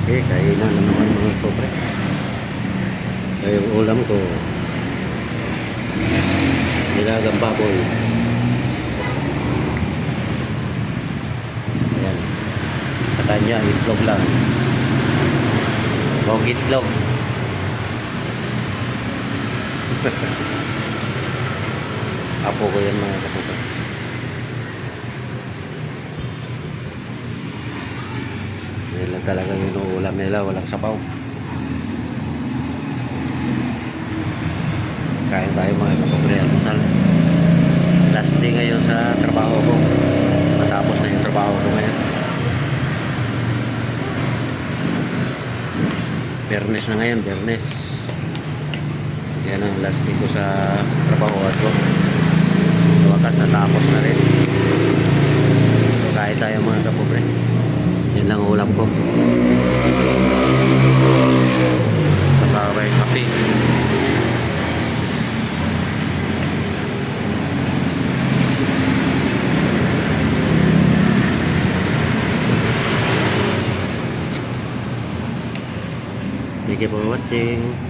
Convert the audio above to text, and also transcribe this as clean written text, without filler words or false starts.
Okay, kainan na naman mga pobre. Kaya yung ulam ko, nilagang baboy. Ayan. Katanya, itlog lang. Huwag itlog. Apo ko yan mga kapobre. Yan lang talaga yung ulam nila, walang sabaw. Kain tayo mga kapobre, almusal. Last day ngayon sa trabaho ko. Matapos na yung trabaho ko ngayon. Biyernes na ngayon, Biyernes. Yan ang last day ko sa trabaho ko. Wakas natapos na rin. So kain tayo mga kapobre. Yan lang ulam ko. Kasama yung kape. Thank you for watching.